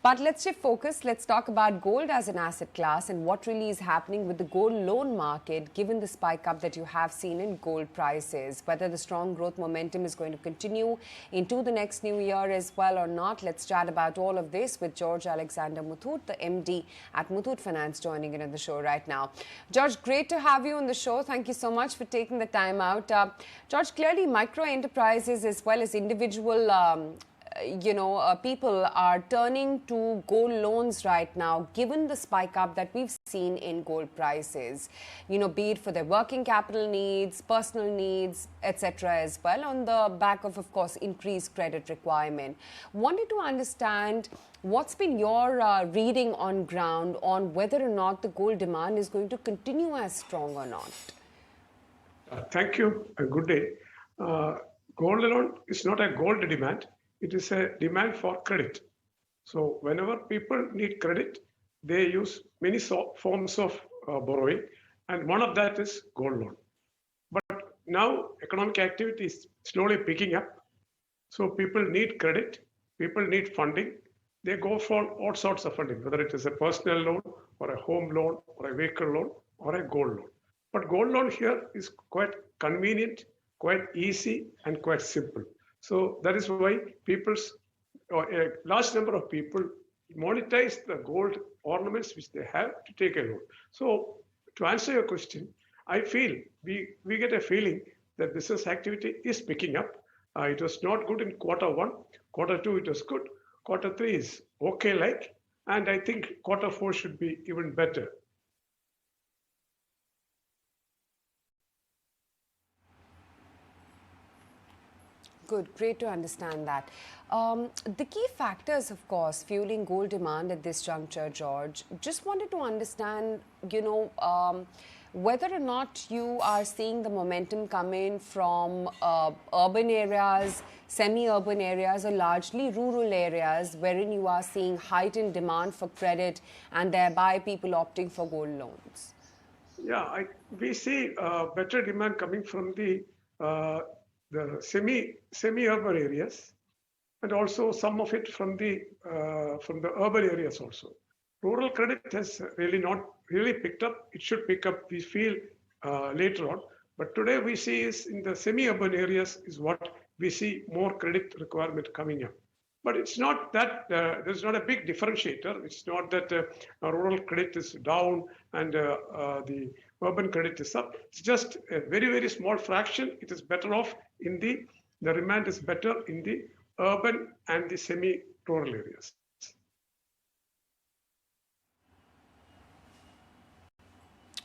But let's shift focus. Let's talk about gold as an asset class and what really is happening with the gold loan market, given the spike up that you have seen in gold prices. Whether the strong growth momentum is going to continue into the next new year as well or not. Let's chat about all of this with George Alexander Muthoot, the MD at Muthoot Finance, joining in on the show right now. George, great to have you on the show. Thank you so much for taking the time out. George, clearly micro enterprises as well as individual people are turning to gold loans right now, given the spike up that we've seen in gold prices, be it for their working capital needs, personal needs, etc. as well, on the back of course, increased credit requirement. Wanted to understand what's been your reading on ground on whether or not the gold demand is going to continue as strong or not. Thank you. A good day. Gold loan is not a gold demand. It is a demand for credit. So whenever people need credit, they use many forms of borrowing, and one of that is gold loan. But now economic activity is slowly picking up. So people need credit, people need funding. They go for all sorts of funding, whether it is a personal loan or a home loan or a vehicle loan or a gold loan. But gold loan here is quite convenient, quite easy, and quite simple. So that is why a large number of people monetize the gold ornaments which they have to take a loan. So to answer your question, I feel we get a feeling that business activity is picking up. It was not good in quarter 1. Quarter 2 it was good. Quarter 3 is okay and I think quarter 4 should be even better. Good, great to understand that. The key factors, of course, fueling gold demand at this juncture, George, just wanted to understand, whether or not you are seeing the momentum come in from urban areas, semi-urban areas, or largely rural areas wherein you are seeing heightened demand for credit and thereby people opting for gold loans. Yeah, we see better demand coming from the semi-urban areas, and also some of it from the urban areas also. Rural credit has not really picked up. It should pick up, we feel, later on. But today we see is in the semi-urban areas is what we see more credit requirement coming up. But it's not that there's not a big differentiator. It's not that rural credit is down and the urban credit is up. It's just a very, very small fraction. It is better off in the demand is better in the urban and the semi-rural areas.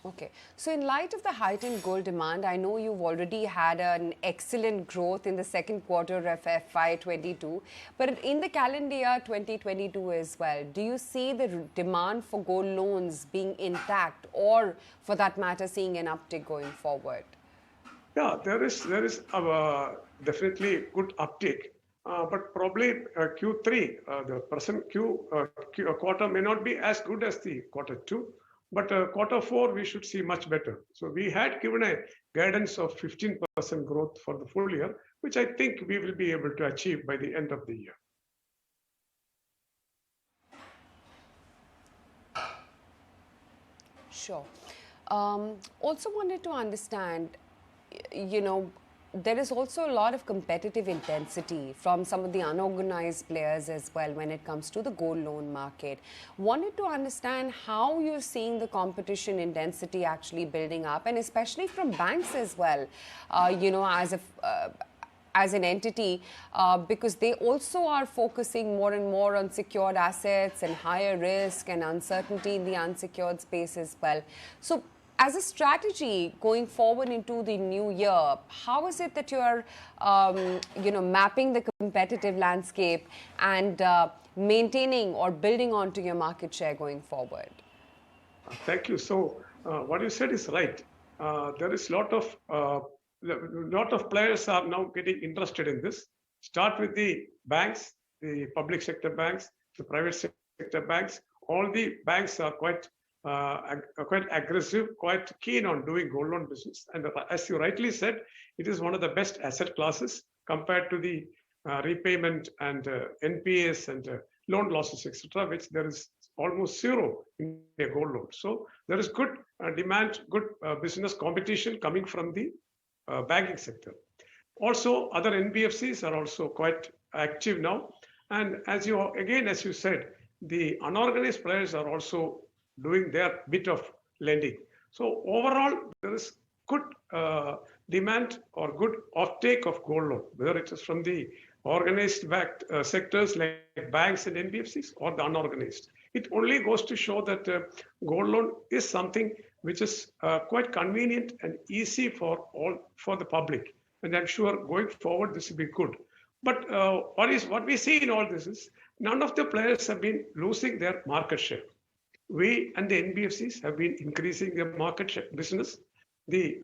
Okay, so in light of the heightened gold demand, I know you've already had an excellent growth in the second quarter of FY22, but in the calendar year 2022 as well, do you see the demand for gold loans being intact, or for that matter, seeing an uptick going forward? Yeah, there is definitely good uptick, but probably Q3, the present quarter may not be as good as the quarter 2. But quarter 4, we should see much better. So we had given a guidance of 15% growth for the full year, which I think we will be able to achieve by the end of the year. Sure. Also wanted to understand, there is also a lot of competitive intensity from some of the unorganized players as well when it comes to the gold loan market. Wanted to understand how you're seeing the competition intensity actually building up, and especially from banks as well, as an entity, because they also are focusing more and more on secured assets and higher risk and uncertainty in the unsecured space as well. So as a strategy going forward into the new year, how is it that you are, mapping the competitive landscape and maintaining or building onto your market share going forward? Thank you. So what you said is right. There is lot of players are now getting interested in this. Start with the banks, the public sector banks, the private sector banks. All the banks are quite aggressive, quite keen on doing gold loan business. And as you rightly said, it is one of the best asset classes compared to the repayment and NPAs and loan losses, etc., which there is almost zero in a gold loan. So there is good demand, good business competition coming from the banking sector. Also, other NBFCs are also quite active now. And as you said, the unorganized players are also doing their bit of lending. So overall, there is good demand or good offtake of gold loan, whether it is from the organized backed sectors like banks and NBFCs or the unorganized. It only goes to show that gold loan is something which is quite convenient and easy for the public. And I'm sure going forward this will be good. But what we see in all this is none of the players have been losing their market share. We and the NBFCs have been increasing their market share business. The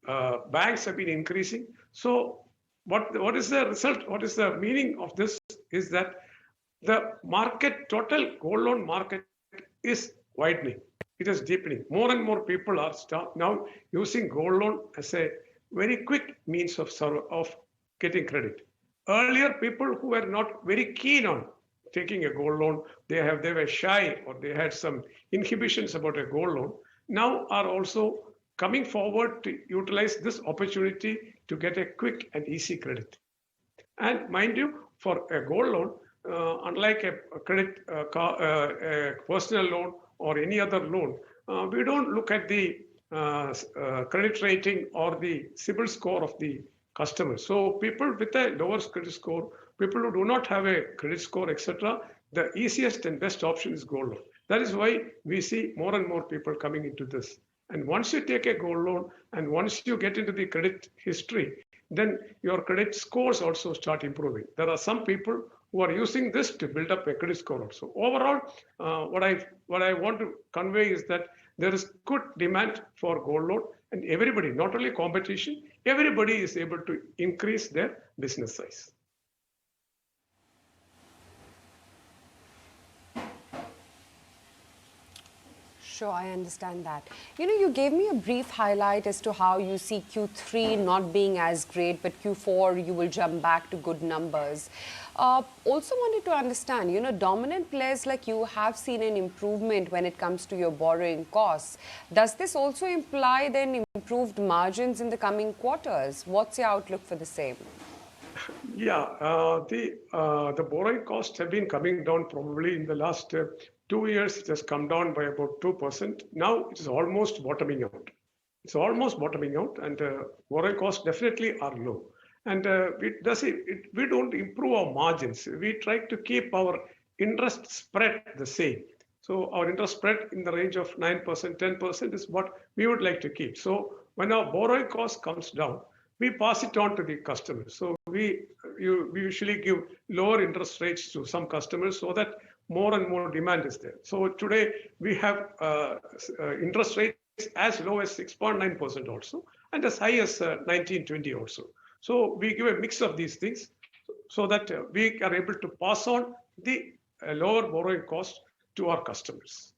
banks have been increasing. So what is the result? What is the meaning of this? Is that the total gold loan market is widening. It is deepening. More and more people are now using gold loan as a very quick means of getting credit. Earlier, people who were not very keen on taking a gold loan, they were shy or they had some inhibitions about a gold loan, now are also coming forward to utilize this opportunity to get a quick and easy credit. And mind you, for a gold loan, unlike a personal loan or any other loan, we don't look at the credit rating or the CIBIL score of the customer. So people with a lower credit score, people who do not have a credit score, etc., the easiest and best option is gold loan. That is why we see more and more people coming into this. And once you take a gold loan and once you get into the credit history, then your credit scores also start improving. There are some people who are using this to build up a credit score also. Overall, what I want to convey is that there is good demand for gold loan, and everybody, not only competition, everybody is able to increase their business size. Sure, I understand that. You gave me a brief highlight as to how you see Q3 not being as great, but Q4 you will jump back to good numbers. Also wanted to understand, dominant players like you have seen an improvement when it comes to your borrowing costs. Does this also imply then improved margins in the coming quarters? What's your outlook for the same? Yeah, the borrowing costs have been coming down probably in the last 2 years. It has come down by about 2%. Now it is almost bottoming out. It's almost bottoming out, and borrowing costs definitely are low. And we don't improve our margins. We try to keep our interest spread the same. So our interest spread in the range of 9%, 10% is what we would like to keep. So when our borrowing cost comes down, we pass it on to the customers. So we usually give lower interest rates to some customers so that more and more demand is there. So today we have interest rates as low as 6.9% also, and as high as 19, 20 also. So we give a mix of these things so that we are able to pass on the lower borrowing cost to our customers.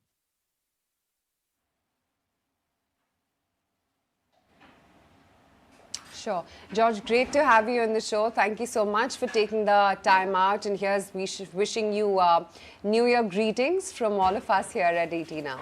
Sure. George, great to have you on the show. Thank you so much for taking the time out. And here's wishing you New Year greetings from all of us here at ET Now.